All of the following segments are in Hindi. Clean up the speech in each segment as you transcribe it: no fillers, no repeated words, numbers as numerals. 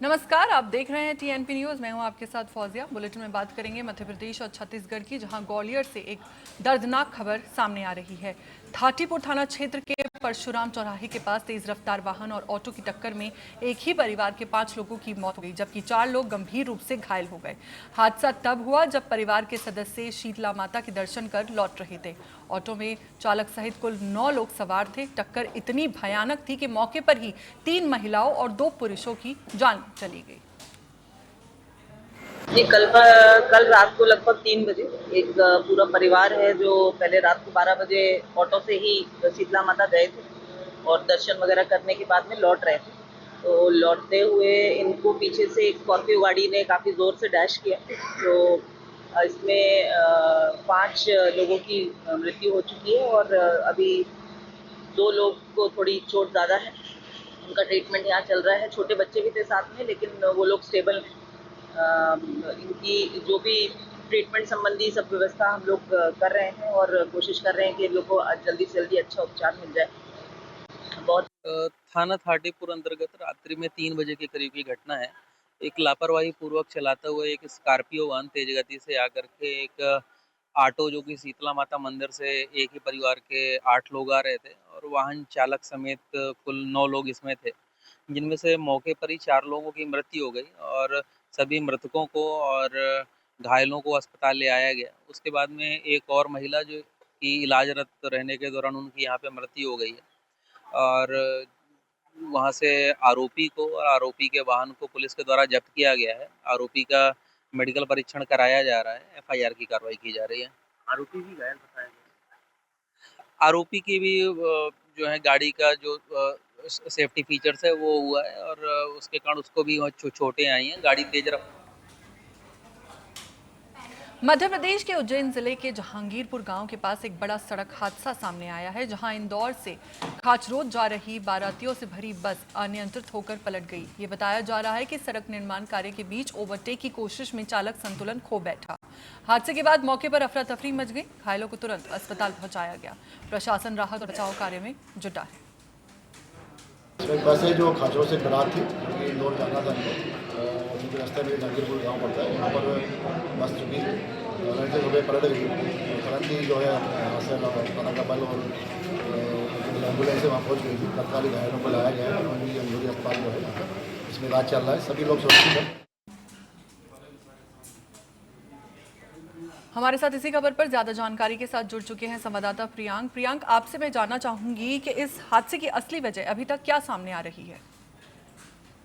नमस्कार, आप देख रहे हैं टीएनपी न्यूज। मैं हूं आपके साथ फौजिया। बुलेटिन में बात करेंगे मध्य प्रदेश और छत्तीसगढ़ की, जहां ग्वालियर से एक दर्दनाक खबर सामने आ रही है। थाटीपुर थाना क्षेत्र के परशुराम चौराहे के पास तेज रफ्तार वाहन और ऑटो की टक्कर में एक ही परिवार के 5 लोगों की मौत हो गई, जबकि 4 लोग गंभीर रूप से घायल हो गए। हादसा तब हुआ जब परिवार के सदस्य शीतला माता के दर्शन कर लौट रहे थे। ऑटो में चालक सहित कुल 9 लोग सवार थे। टक्कर इतनी भयानक थी कि मौके पर ही 3 महिलाओं और 2 पुरुषों की जान चली गई। ये कल रात को लगभग 3 बजे एक पूरा परिवार है जो पहले रात को 12 बजे ऑटो से ही शीतला माता गए थे और दर्शन वगैरह करने के बाद में लौट रहे थे। तो लौटते हुए इनको पीछे से एक स्कॉर्पियो गाड़ी ने काफ़ी ज़ोर से डैश किया। तो इसमें 5 लोगों की मृत्यु हो चुकी है और अभी 2 लोग को थोड़ी चोट ज़्यादा है। उनका ट्रीटमेंट यहाँ चल रहा है। छोटे बच्चे भी थे साथ में, लेकिन वो लोग स्टेबल हैं। इनकी जो भी ट्रीटमेंट संबंधी सब व्यवस्था हम लोग कर रहे हैं और कोशिश कर रहे हैं कि इन लोग को जल्दी से जल्दी अच्छा उपचार मिल जाए। बहुत थाना थाटीपुर अंतर्गत रात्रि में 3 बजे के करीब की घटना है। एक लापरवाही पूर्वक चलाता हुआ एक स्कॉर्पियो वाहन तेज गति से आकर के एक ऑटो, जो कि शीतला माता मंदिर से एक ही परिवार के 8 लोग आ रहे थे और वाहन चालक समेत कुल 9 लोग इसमें थे, जिनमें से मौके पर ही 4 लोगों की मृत्यु हो गई और सभी मृतकों को और घायलों को अस्पताल ले आया गया। उसके बाद में एक और महिला जो कि इलाजरत रहने के दौरान उनकी यहाँ पे मृत्यु हो गई है और वहाँ से आरोपी को और आरोपी के वाहन को पुलिस के द्वारा जब्त किया गया है। आरोपी का मेडिकल परीक्षण कराया जा रहा है। एफआईआर की कार्रवाई की जा रही है। आरोपी भी घायल बताया गया। आरोपी की भी जो है गाड़ी का जो सेफ्टी फीचर्स है वो हुआ है और उसके कारण उसको भी चोटें आई हैं। गाड़ी तेज रफ्तार। मध्य प्रदेश के उज्जैन जिले के जहांगीरपुर गांव के पास एक बड़ा सड़क हादसा सामने आया है, जहां इंदौर से खाचरोद जा रही बारातियों से भरी बस अनियंत्रित होकर पलट गई। ये बताया जा रहा है कि सड़क निर्माण कार्य के बीच ओवरटेक की कोशिश में चालक संतुलन खो बैठा। हादसे के बाद मौके पर अफरा तफरी मच गई। घायलों को तुरंत अस्पताल पहुंचाया गया। प्रशासन राहत और बचाव कार्य में जुटा है। बस है जो खाचरों से बारात थी, क्योंकि इंदौर जाना था क्योंकि रास्ते में जहांगीरपुर गाँव पड़ता है। यहाँ पर बस चुकी लड़के हो गए, पलट गई। तुरंत ही जो है थाना का बल और एम्बुलेंस वहाँ पहुँच गई थी। तत्कालीन घायलों को लाया गया है और उनकी अंदरूनी अस्पताल जो है इसमें इलाज चल रहा है। सभी लोग सुरक्षित हैं। हमारे साथ इसी खबर पर ज्यादा जानकारी के साथ जुड़ चुके हैं संवाददाता प्रियांक। प्रियांक, आपसे मैं जानना चाहूंगी कि इस हादसे की असली वजह अभी तक क्या सामने आ रही है?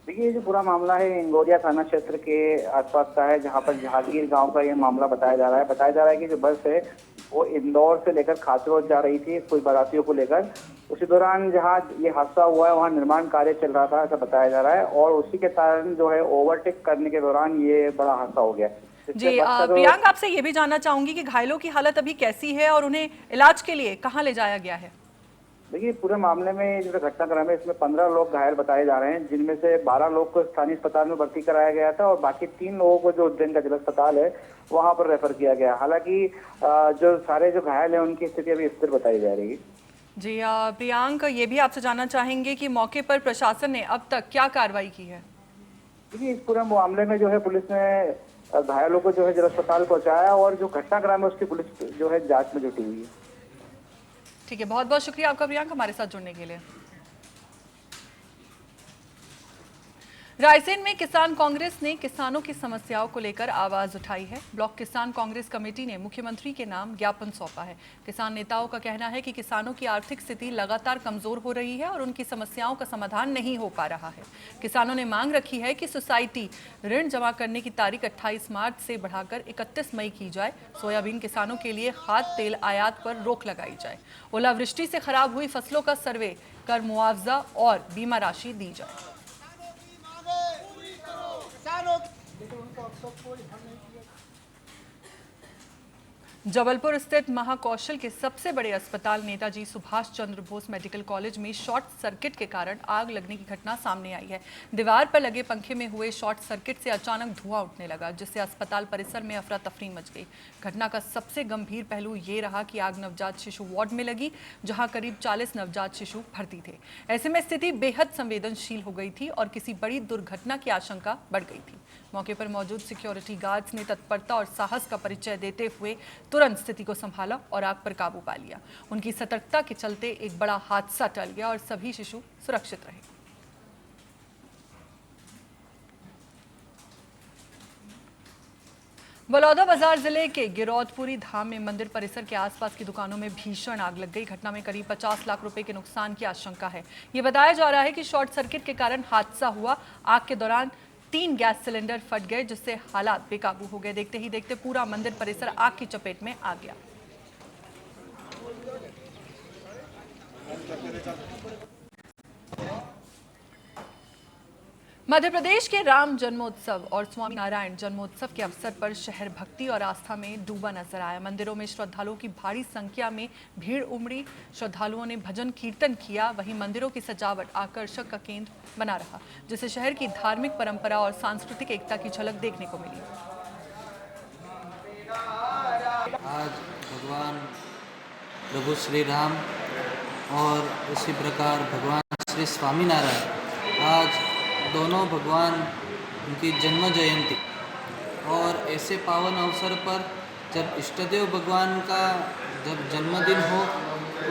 देखिए, ये जो पूरा मामला है इंगोरिया थाना क्षेत्र के आसपास का है, जहां पर जहांगीर गांव का ये मामला बताया जा रहा है। बताया जा रहा है कि जो बस है वो इंदौर से लेकर खाचरोद जा रही थी कुछ बारातियों को लेकर। उसी दौरान जहां ये हादसा हुआ है वहां निर्माण कार्य चल रहा था, ऐसा बताया जा रहा है, और उसी के कारण जो है ओवरटेक करने के दौरान ये बड़ा हादसा हो गया। जी प्रियांक, आपसे ये भी जानना चाहूंगी कि घायलों की हालत अभी कैसी है और उन्हें इलाज के लिए कहाँ ले जाया गया है? देखिए, पूरे मामले में जो घटनाक्रम है इसमें 15 लोग घायल बताए जा रहे हैं, जिनमें से 12 लोग को स्थानीय अस्पताल में भर्ती कराया गया था और बाकी 3 लोगों को जो उज्जैन का जिला अस्पताल है वहां पर रेफर किया गया। हालांकि जो सारे जो घायल हैं उनकी स्थिति अभी स्थिर बताई जा रही है। जी प्रियांक, ये भी आपसे जानना चाहेंगे कि मौके पर प्रशासन ने अब तक क्या कार्रवाई की है? देखिए, इस पूरे मामले में जो है पुलिस ने घायलों को जो है जिला अस्पताल पहुंचाया और जो घटनाक्रम है उसकी पुलिस जो है जांच में जुटी हुई है। ठीक है, बहुत बहुत शुक्रिया आपका प्रियांक हमारे साथ जुड़ने के लिए। रायसेन में किसान कांग्रेस ने किसानों की समस्याओं को लेकर आवाज उठाई है। ब्लॉक किसान कांग्रेस कमेटी ने मुख्यमंत्री के नाम ज्ञापन सौंपा है। किसान नेताओं का कहना है कि किसानों की आर्थिक स्थिति लगातार कमजोर हो रही है और उनकी समस्याओं का समाधान नहीं हो पा रहा है। किसानों ने मांग रखी है कि सोसाइटी ऋण जमा करने की तारीख 28 मार्च से बढ़ाकर 31 मई की जाए। सोयाबीन किसानों के लिए खाद्य तेल आयात पर रोक लगाई जाए। ओलावृष्टि से खराब हुई फसलों का सर्वे कर मुआवजा और बीमा राशि दी जाए। जबलपुर स्थित महाकौशल के सबसे बड़े अस्पताल नेताजी सुभाष चंद्र बोस मेडिकल कॉलेज में शॉर्ट सर्किट के कारण आग लगने की घटना सामने आई है। दीवार पर लगे पंखे में हुए शॉर्ट सर्किट से अचानक धुआं उठने लगा, जिससे अस्पताल परिसर में अफरा तफरी मच गई। घटना का सबसे गंभीर पहलू ये रहा कि आग नवजात शिशु वार्ड में लगी, जहां करीब 40 नवजात शिशु भर्ती थे। ऐसे में स्थिति बेहद संवेदनशील हो गई थी और किसी बड़ी दुर्घटना की आशंका बढ़ गई थी। मौके पर मौजूद सिक्योरिटी गार्ड्स ने तत्परता और साहस का परिचय देते हुए तुरंत स्थिति को संभाला और आग पर काबू पा लिया। उनकी सतर्कता के चलते एक बड़ा हादसा टल गया और सभी शिशु सुरक्षित रहे। बलौदाबाजार जिले के गिरौदपुरी धाम में मंदिर परिसर के आसपास की दुकानों में भीषण आग लग गई। घटना में करीब 50 लाख रुपए के नुकसान की आशंका है। ये बताया जा रहा है कि शॉर्ट सर्किट के कारण हादसा हुआ। आग के दौरान 3 गैस सिलेंडर फट गए, जिससे हालात बेकाबू हो गए। देखते ही देखते पूरा मंदिर परिसर आग की चपेट में आ गया। मध्य प्रदेश के राम जन्मोत्सव और स्वामी नारायण जन्मोत्सव के अवसर पर शहर भक्ति और आस्था में डूबा नजर आया। मंदिरों में श्रद्धालुओं की भारी संख्या में भीड़ उमड़ी। श्रद्धालुओं ने भजन कीर्तन किया। वहीं मंदिरों की सजावट आकर्षक का केंद्र बना रहा, जिससे शहर की धार्मिक परंपरा और सांस्कृतिक एकता की झलक देखने को मिली। आज भगवान प्रभु श्री राम और उसी प्रकार भगवान श्री स्वामीनारायण, आज दोनों भगवान उनकी जन्म जयंती और ऐसे पावन अवसर पर जब इष्टदेव भगवान का जब जन्मदिन हो,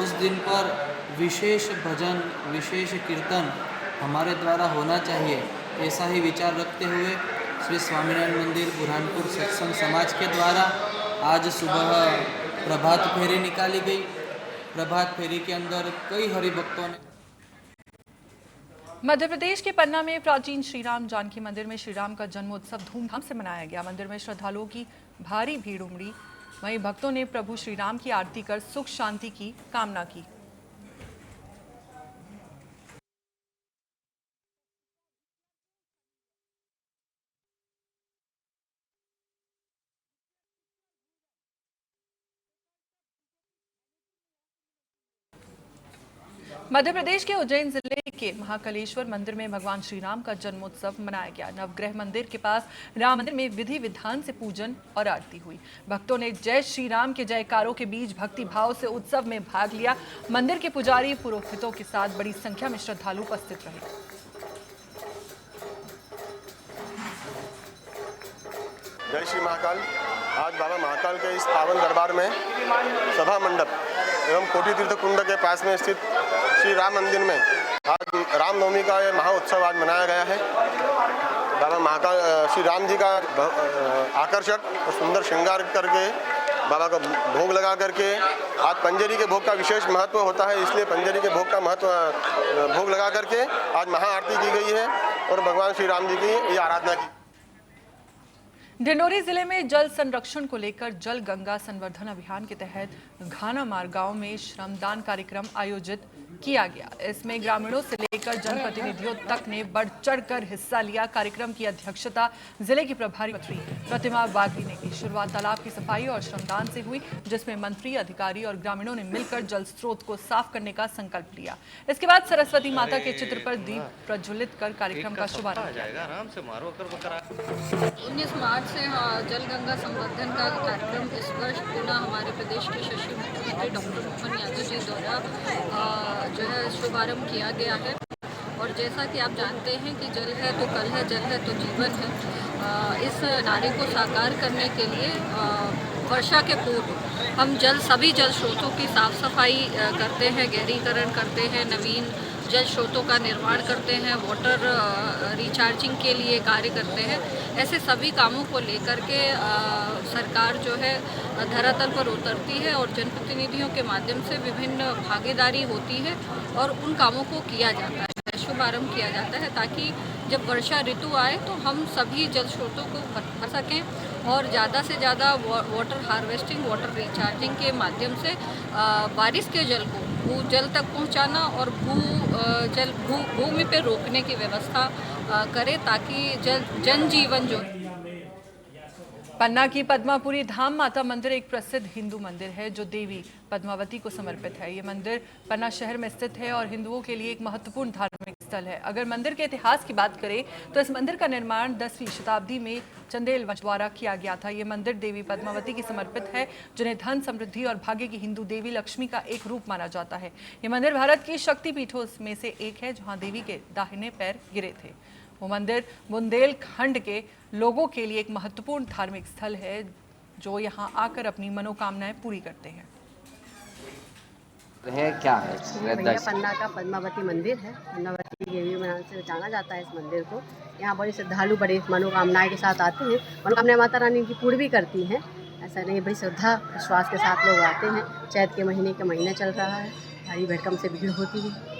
उस दिन पर विशेष भजन, विशेष कीर्तन हमारे द्वारा होना चाहिए, ऐसा ही विचार रखते हुए श्री स्वामीनारायण मंदिर बुरहानपुर सत्संग समाज के द्वारा आज सुबह प्रभात फेरी निकाली गई। प्रभात फेरी के अंदर कई हरिभक्तों ने। मध्य प्रदेश के पन्ना में प्राचीन श्री राम जानकी मंदिर में श्री राम का जन्मोत्सव धूमधाम से मनाया गया। मंदिर में श्रद्धालुओं की भारी भीड़ उमड़ी। वहीं भक्तों ने प्रभु श्री राम की आरती कर सुख शांति की कामना की। मध्य प्रदेश के उज्जैन जिले के महाकालेश्वर मंदिर में भगवान श्री राम का जन्मोत्सव मनाया गया। नवग्रह मंदिर के पास राम मंदिर में विधि विधान से पूजन और आरती हुई। भक्तों ने जय श्री राम के जयकारों के बीच भक्ति भाव से उत्सव में भाग लिया। मंदिर के पुजारी पुरोहितों के साथ बड़ी संख्या में श्रद्धालु उपस्थित रहे। जय श्री महाकाल। आज बाबा महाकाल के इस पावन दरबार में सभा मंडप एवं कोटि तीर्थ कुंड के पास में स्थित श्री राम मंदिर में आज रामनवमी का यह महाउत्सव आज मनाया गया है। बाबा महाकाल श्री राम जी का आकर्षक और सुंदर श्रृंगार करके बाबा का भोग लगा करके आज पंजरी के भोग का विशेष महत्व होता है, इसलिए पंजरी के भोग का महत्व भोग लगा करके आज महाआरती की गई है और भगवान श्री राम जी की ये आराधना की। डिंडोरी जिले में जल संरक्षण को लेकर जल गंगा संवर्धन अभियान के तहत घानामार गांव में श्रमदान कार्यक्रम आयोजित किया गया। इसमें ग्रामीणों से लेकर जनप्रतिनिधियों तक ने बढ़ चढ़कर हिस्सा लिया। कार्यक्रम की अध्यक्षता जिले की प्रभारी मंत्री प्रतिमा बागड़ी ने की। शुरुआत तालाब की सफाई और श्रमदान से हुई, जिसमें मंत्री, अधिकारी और ग्रामीणों ने मिलकर जल स्रोत को साफ करने का संकल्प लिया। इसके बाद सरस्वती माता के चित्र पर दीप प्रज्वलित कर कार्यक्रम का शुभारंभ किया। 19 मार्च से जल गंगा संवर्धन का कार्यक्रम इस वर्ष पुनः हमारे प्रदेश के यशस्वी मुख्यमंत्री डॉक्टर मोहन यादव जी द्वारा जो है शुभारंभ किया गया है। और जैसा कि आप जानते हैं कि जल है तो कल है, जल है तो जीवन है। इस नारे को साकार करने के लिए वर्षा के पूर्व हम सभी जल स्रोतों की साफ सफाई करते हैं, गहरीकरण करते हैं, नवीन जल स्रोतों का निर्माण करते हैं, वाटर रिचार्जिंग के लिए कार्य करते हैं। ऐसे सभी कामों को लेकर के सरकार जो है धरातल पर उतरती है और जनप्रतिनिधियों के माध्यम से विभिन्न भागीदारी होती है और उन कामों को किया जाता है, शुभारंभ किया जाता है, ताकि जब वर्षा ऋतु आए तो हम सभी जल स्रोतों को भर सकें और ज़्यादा से ज़्यादा वाटर हार्वेस्टिंग, वाटर रिचार्जिंग के माध्यम से बारिश के जल को भूजल तक पहुंचाना और भूमि पे रोकने की व्यवस्था करें, ताकि जनजीवन जो पन्ना की पद्मापुरी धाम माता मंदिर एक प्रसिद्ध हिंदू मंदिर है जो देवी पद्मावती को समर्पित है। ये मंदिर पन्ना शहर में स्थित है और हिंदुओं के लिए एक महत्वपूर्ण धार्मिक स्थल है। अगर मंदिर के इतिहास की बात करें तो इस मंदिर का निर्माण 10वीं शताब्दी में चंदेल वंश द्वारा किया गया था। ये मंदिर देवी पद्मावती की समर्पित है, जिन्हें धन, समृद्धि और भाग्य की हिंदू देवी लक्ष्मी का एक रूप माना जाता है। ये मंदिर भारत की शक्तिपीठों में से एक है जहाँ देवी के दाहिने पैर गिरे थे। वो मंदिर बुंदेलखंड के लोगों के लिए एक महत्वपूर्ण धार्मिक स्थल है जो यहाँ आकर अपनी मनोकामनाएं पूरी करते हैं। क्या है भैया पन्ना का पद्मावती मंदिर है। पद्मावती देवी के नाम से जाना जाता है इस मंदिर को। यहाँ बड़ी श्रद्धालु बड़ी मनोकामनाएं के साथ आते हैं। मनोकामनाएं माता रानी की पूरी भी करती हैं। ऐसा नहीं, बड़ी श्रद्धा विश्वास के साथ लोग आते हैं। चैत के महीने का महीना चल रहा है, भारी भरकम से भीड़ होती है।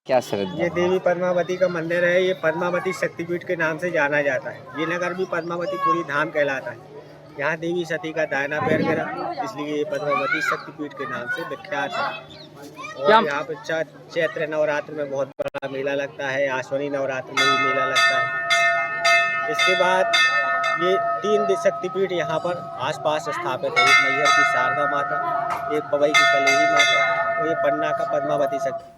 क्या श्रद्धा? ये देवी पद्मावती का मंदिर है। ये पद्मावती शक्तिपीठ के नाम से जाना जाता है। ये नगर भी पद्मावती पूरी धाम कहलाता है। यहाँ देवी सती का दाहिना पैर गिरा, इसलिए ये पद्मावती शक्तिपीठ के नाम से विख्यात है। और यहाँ पे चैत्र नवरात्र में बहुत बड़ा मेला लगता है। आश्विनी नवरात्र में भी मेला लगता है। इसके बाद ये 3 शक्तिपीठ यहाँ पर आसपास स्थापित है। एक मैहर की शारदा माता, एक पवई की कलेही माता और ये पन्ना का पद्मावती शक्ति।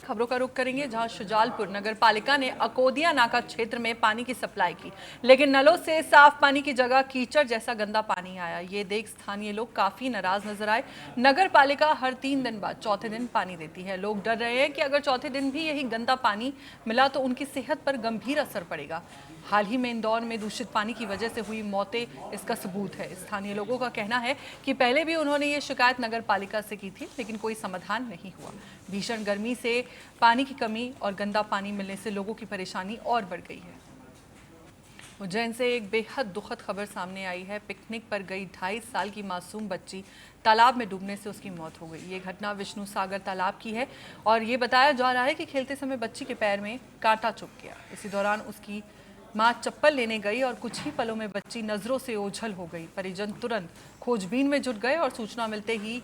खबरों का रुख करेंगे जहां शुजालपुर नगर पालिका ने अकोदिया नाका क्षेत्र में पानी की सप्लाई की, लेकिन नलों से साफ पानी की जगह कीचड़ जैसा गंदा पानी आया। ये देख स्थानीय लोग काफी नाराज नजर आए। नगर पालिका हर 3 दिन बाद चौथे दिन पानी देती है। लोग डर रहे हैं कि अगर चौथे दिन भी यही गंदा पानी मिला तो उनकी सेहत पर गंभीर असर पड़ेगा। हाल ही में इंदौर में दूषित पानी की वजह से हुई मौतें इसका सबूत है। स्थानीय लोगों का कहना है कि पहले भी उन्होंने ये शिकायत नगर पालिका से की थी, लेकिन कोई समाधान नहीं हुआ। भीषण गर्मी से पानी की कमी और गंदा पानी मिलने से लोगों की परेशानी और बढ़ गई है। उज्जैन से एक बेहद दुखद खबर सामने आई है। पिकनिक पर गई 2.5 साल की मासूम बच्ची तालाब में डूबने से उसकी मौत हो गई। ये घटना विष्णु सागर तालाब की है और ये बताया जा रहा है कि खेलते समय बच्ची के पैर में कांटा चुभ गया। इसी दौरान उसकी मां चप्पल लेने गई और कुछ ही पलों में बच्ची नजरों से ओझल हो गई। परिजन तुरंत खोजबीन में जुट गए और सूचना मिलते ही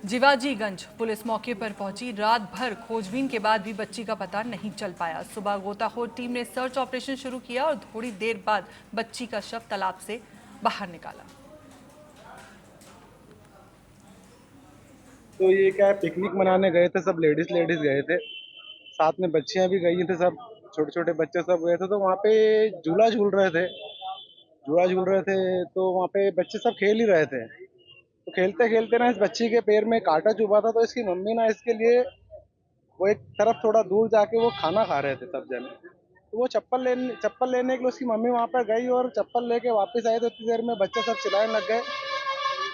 जिवाजीगंज पुलिस मौके पर पहुंची। रात भर खोजबीन के बाद भी बच्ची का पता नहीं चल पाया। सुबह गोताखोर टीम ने सर्च ऑपरेशन शुरू किया और थोड़ी देर बाद बच्ची का शव तालाब से बाहर निकाला। तो ये क्या है, पिकनिक मनाने गए थे, सब लेडीज गए थे, साथ में बच्चियां भी गई थी, सब छोटे छोटे बच्चे सब गए थे। तो वहाँ पे झूला झूल रहे थे तो वहाँ पे बच्चे सब खेल ही रहे थे। तो खेलते खेलते ना इस बच्ची के पैर में कांटा चुभा था। तो इसकी मम्मी ना इसके लिए वो एक तरफ थोड़ा दूर जाके वो खाना खा रहे थे सब जने। तो वो चप्पल लेने के लिए उसकी मम्मी वहाँ पर गई और चप्पल लेके वापस आई। तो इतनी देर में बच्चे सब चिल्लाने लग गए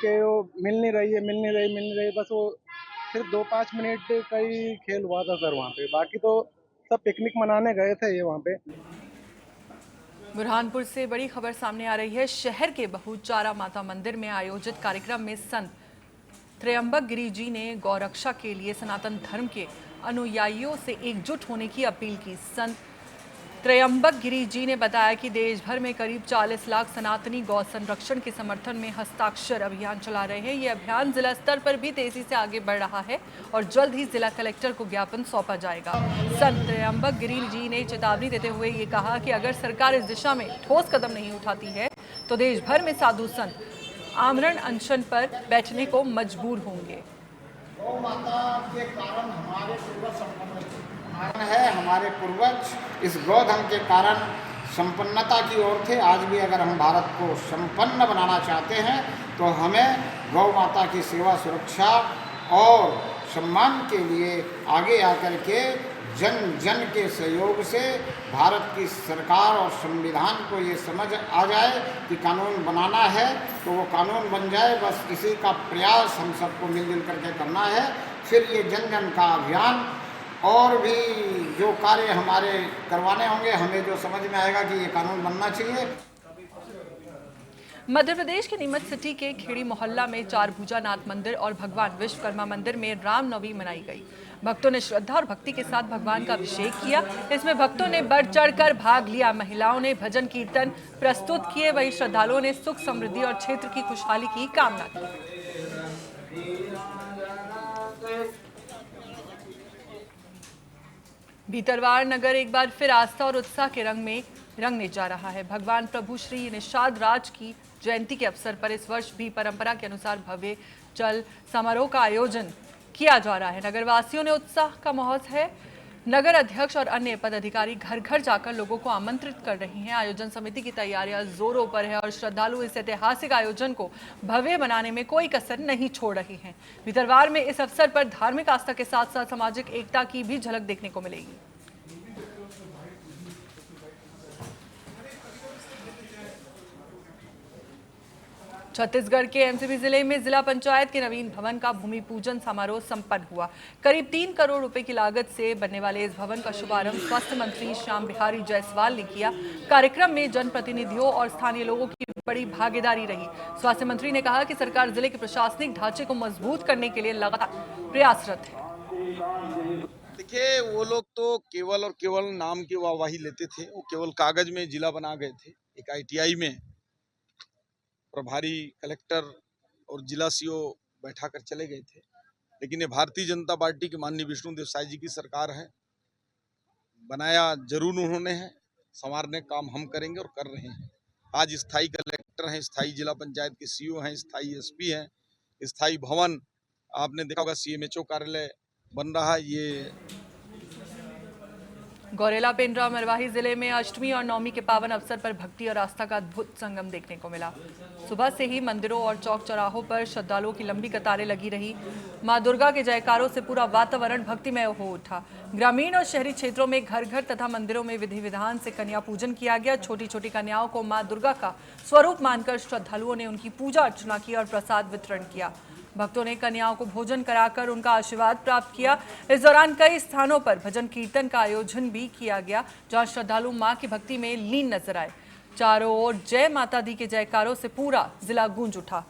कि वो मिल नहीं रही। बस वो सिर्फ 2-5 मिनट का ही खेल हुआ था सर वहाँ पे। बाकी तो सब पिकनिक मनाने गए थे ये वहाँ पे। बुरहानपुर से बड़ी खबर सामने आ रही है। शहर के बहुचारा माता मंदिर में आयोजित कार्यक्रम में संत त्रयंबक गिरी जी ने गौरक्षा के लिए सनातन धर्म के अनुयायियों से एकजुट होने की अपील की। संत त्रयंबक गिरी जी ने बताया कि देश भर में करीब 40 लाख सनातनी गौ संरक्षण के समर्थन में हस्ताक्षर अभियान चला रहे हैं। ये अभियान जिला स्तर पर भी तेजी से आगे बढ़ रहा है और जल्द ही जिला कलेक्टर को ज्ञापन सौंपा जाएगा। संत त्रयंबक गिरी जी ने चेतावनी देते हुए ये कहा कि अगर सरकार इस दिशा में ठोस कदम नहीं उठाती है तो देश भर में साधु संत आमरण अनशन पर बैठने को मजबूर होंगे। गौ माता के कारण हमारे पूर्वज इस गौधन के कारण संपन्नता की ओर थे। आज भी अगर हम भारत को संपन्न बनाना चाहते हैं तो हमें गौ माता की सेवा, सुरक्षा और सम्मान के लिए आगे आकर के जन जन के सहयोग से भारत की सरकार और संविधान को ये समझ आ जाए कि कानून बनाना है तो वो कानून बन जाए। बस इसी का प्रयास हम सबको मिलजुल करके करना है। फिर ये जन जन का अभियान और भी जो कार्य हमारे करवाने होंगे, हमें जो समझ में आएगा कि ये कानून बनना चाहिए। मध्य प्रदेश के नीमच सिटी के खेड़ी मोहल्ला में चारभुजानाथ मंदिर और भगवान विश्वकर्मा मंदिर में रामनवमी मनाई गई। भक्तों ने श्रद्धा और भक्ति के साथ भगवान का अभिषेक किया। इसमें भक्तों ने बढ़ चढ़कर भाग लिया। महिलाओं ने भजन कीर्तन प्रस्तुत किए, वहीं श्रद्धालुओं ने सुख समृद्धि और क्षेत्र की खुशहाली की कामना की। भीतरवार नगर एक बार फिर आस्था और उत्साह के रंग में रंगने जा रहा है। भगवान प्रभु श्री निषाद राज की जयंती के अवसर पर इस वर्ष भी परंपरा के अनुसार भव्य चल समारोह का आयोजन किया जा रहा है। नगरवासियों ने उत्साह का माहौल है। नगर अध्यक्ष और अन्य पदाधिकारी घर घर जाकर लोगों को आमंत्रित कर रही हैं। आयोजन समिति की तैयारियां जोरों पर है और श्रद्धालु इस ऐतिहासिक आयोजन को भव्य बनाने में कोई कसर नहीं छोड़ रही हैं। भीतरवार में इस अवसर पर धार्मिक आस्था के साथ साथ सामाजिक एकता की भी झलक देखने को मिलेगी। छत्तीसगढ़ के एमसीबी जिले में जिला पंचायत के नवीन भवन का भूमि पूजन समारोह संपन्न हुआ। करीब 3 करोड़ रुपए की लागत से बनने वाले इस भवन का शुभारंभ स्वास्थ्य मंत्री श्याम बिहारी जायसवाल ने किया। कार्यक्रम में जनप्रतिनिधियों और स्थानीय लोगों की बड़ी भागीदारी रही। स्वास्थ्य मंत्री ने कहा कि सरकार जिले के प्रशासनिक ढांचे को मजबूत करने के लिए लगातार प्रयासरत है। देखिए, वो लोग तो केवल और केवल नाम की वाहवाही लेते थे। वो केवल कागज में जिला बना गए थे। एक आईटीआई में प्रभारी कलेक्टर और जिला सीओ बैठा कर चले गए थे, लेकिन ये भारतीय जनता पार्टी के माननीय विष्णुदेव साय जी की सरकार है। बनाया जरूर उन्होंने है, संवारने काम हम करेंगे और कर रहे हैं। आज स्थायी कलेक्टर हैं, स्थायी जिला पंचायत के सीओ हैं, स्थायी एसपी हैं, स्थायी भवन आपने देखा होगा सीएमएचओ कार्यालय बन रहा है। ये गौरेला पेंड्रा मरवाही जिले में अष्टमी और नवमी के पावन अवसर पर भक्ति और आस्था का अद्भुत संगम देखने को मिला। सुबह से ही मंदिरों और चौक चौराहों पर श्रद्धालुओं की लंबी कतारें लगी रही। मां दुर्गा के जयकारों से पूरा वातावरण भक्तिमय हो उठा। ग्रामीण और शहरी क्षेत्रों में घर घर तथा मंदिरों में विधि विधान से कन्या पूजन किया गया। छोटी छोटी कन्याओं को मां दुर्गा का स्वरूप मानकर श्रद्धालुओं ने उनकी पूजा अर्चना की और प्रसाद वितरण किया। भक्तों ने कन्याओं को भोजन कराकर उनका आशीर्वाद प्राप्त किया। इस दौरान कई स्थानों पर भजन कीर्तन का आयोजन भी किया गया, जहां श्रद्धालु मां की भक्ति में लीन नजर आए। चारों ओर जय माता दी के जयकारों से पूरा जिला गूंज उठा।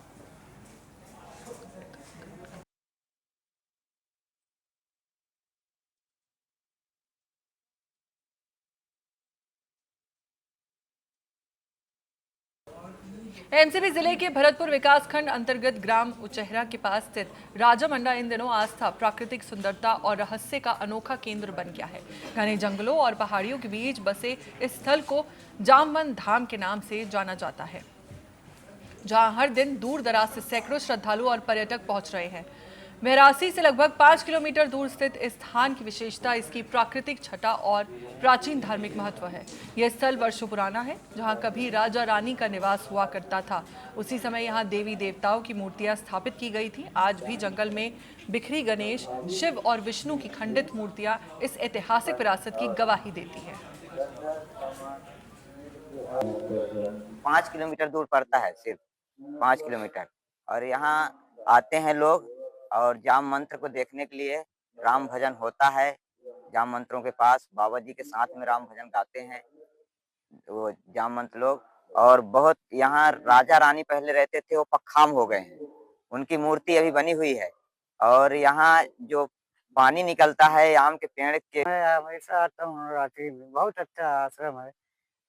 एमसीबी जिले के भरतपुर विकासखंड अंतर्गत ग्राम उचेहरा के पास स्थित राजा मंडा इन दिनों आस्था, प्राकृतिक सुंदरता और रहस्य का अनोखा केंद्र बन गया है। घने जंगलों और पहाड़ियों के बीच बसे इस स्थल को जामवन धाम के नाम से जाना जाता है, जहां हर दिन दूर दराज से सैकड़ों श्रद्धालु और पर्यटक पहुंच रहे हैं। महरासी से लगभग 5 किलोमीटर दूर स्थित इस स्थान की विशेषता इसकी प्राकृतिक छटा और प्राचीन धार्मिक महत्व है। यह स्थल वर्षों पुराना है, जहां कभी राजा रानी का निवास हुआ करता था। उसी समय यहां देवी देवताओं की मूर्तियां स्थापित की गई थी। आज भी जंगल में बिखरी गणेश, शिव और विष्णु की खंडित मूर्तियां इस ऐतिहासिक विरासत की गवाही देती है। 5 किलोमीटर दूर पड़ता है, सिर्फ 5 किलोमीटर। और यहाँ आते हैं लोग और जाम मंत्र को देखने के लिए। राम भजन होता है जाम मंत्रों के पास, बाबा जी के साथ में राम भजन गाते हैं वो जाम मंत्र लोग। और बहुत यहाँ राजा रानी पहले रहते थे, वो पखाम हो गए हैं, उनकी मूर्ति अभी बनी हुई है। और यहाँ जो पानी निकलता है आम के पेड़ के, मैं हमेशा आता हूँ रात्रि में। बहुत अच्छा आश्रम है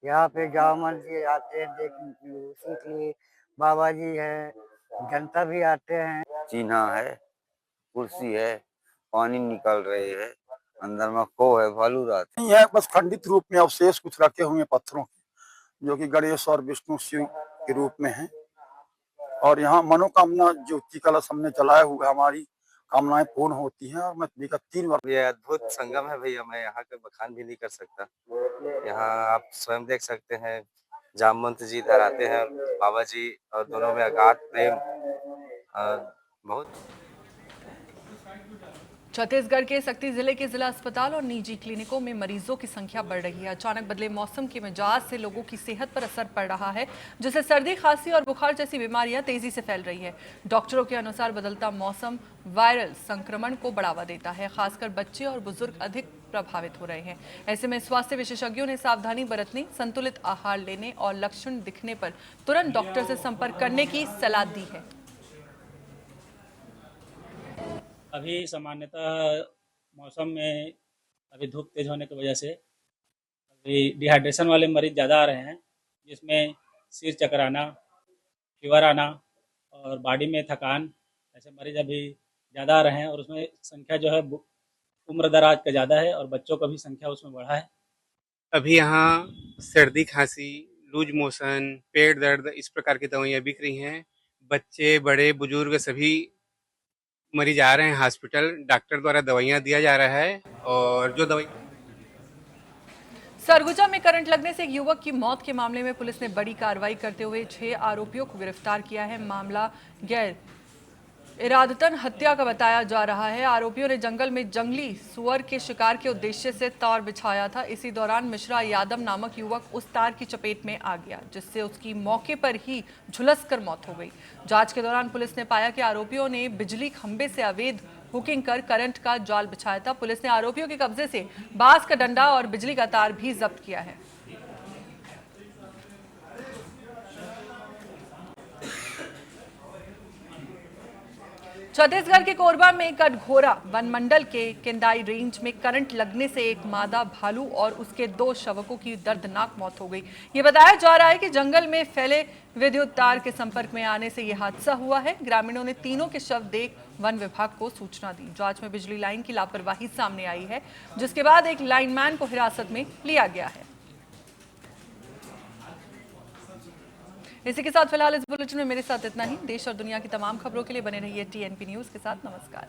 यहाँ पे। जामन जी आते हैं देखने के लिए, उसी के लिए बाबा जी है, जनता भी आते हैं। चिन्हा है, कुर्सी है, पानी निकल रही है, अंदर में खो है, भालू रहते नहीं है। बस खंडित रूप में अवशेष कुछ रखे हुए पत्थरों के, जो कि गणेश और विष्णु शिव के रूप में हैं। और यहाँ मनोकामना ज्योति कलश हमने जलाया हुआ, हमारी कामनाएं पूर्ण होती हैं। और मैं विगत 3 वर्ष, ये अद्भुत संगम है भैया, मैं यहाँ का बखान भी नहीं कर सकता। यहाँ आप स्वयं देख सकते हैं, जामवंत जी इधर आते हैं, बाबा जी, और दोनों में अगाध प्रेम। बहुत छत्तीसगढ़ के सक्ती जिले के जिला अस्पताल और निजी क्लिनिकों में मरीजों की संख्या बढ़ रही है। अचानक बदले मौसम के मिजाज से लोगों की सेहत पर असर पड़ रहा है, जिससे सर्दी, खांसी और बुखार जैसी बीमारियां तेजी से फैल रही है। डॉक्टरों के अनुसार बदलता मौसम वायरल संक्रमण को बढ़ावा देता है। खासकर बच्चे और बुजुर्ग अधिक प्रभावित हो रहे हैं। ऐसे में स्वास्थ्य विशेषज्ञों ने सावधानी बरतने, संतुलित आहार लेने और लक्षण दिखने पर तुरंत डॉक्टर से संपर्क करने की सलाह दी है। अभी सामान्यतः मौसम में अभी धूप तेज होने की वजह से अभी डिहाइड्रेशन वाले मरीज ज़्यादा आ रहे हैं, जिसमें सिर चकराना, फीवर आना और बॉडी में थकान, ऐसे मरीज अभी ज़्यादा आ रहे हैं। और उसमें संख्या जो है उम्र दराज का ज़्यादा है और बच्चों का भी संख्या उसमें बढ़ा है। अभी यहाँ सर्दी खांसी, लूज मोशन, पेट दर्द इस प्रकार की दवाइयाँ बिक रही हैं। बच्चे बड़े बुजुर्ग सभी मरीज आ रहे हैं हॉस्पिटल, डॉक्टर द्वारा दवाइयाँ दिया जा रहा है और जो दवाई सरगुजा में करंट लगने से एक युवक की मौत के मामले में पुलिस ने बड़ी कार्रवाई करते हुए 6 आरोपियों को गिरफ्तार किया है। मामला गैर इरादतन हत्या का बताया जा रहा है। आरोपियों ने जंगल में जंगली सुअर के शिकार के उद्देश्य से तार बिछाया था। इसी दौरान मिश्रा यादव नामक युवक उस तार की चपेट में आ गया, जिससे उसकी मौके पर ही झुलसकर मौत हो गई। जांच के दौरान पुलिस ने पाया कि आरोपियों ने बिजली खंभे से अवैध हुकिंग कर करंट का जाल बिछाया था। पुलिस ने आरोपियों के कब्जे से बांस का डंडा और बिजली का तार भी जब्त किया है। छत्तीसगढ़ के कोरबा में कटघोरा वन मंडल के केंदाई रेंज में करंट लगने से एक मादा भालू और उसके 2 शावकों की दर्दनाक मौत हो गई। ये बताया जा रहा है कि जंगल में फैले विद्युत तार के संपर्क में आने से यह हादसा हुआ है। ग्रामीणों ने तीनों के शव देख वन विभाग को सूचना दी। जांच में बिजली लाइन की लापरवाही सामने आई है, जिसके बाद एक लाइनमैन को हिरासत में लिया गया है। इसी के साथ फिलहाल इस बुलेटिन में मेरे साथ इतना ही। देश और दुनिया की तमाम खबरों के लिए बने रहिए TNP न्यूज के साथ। नमस्कार।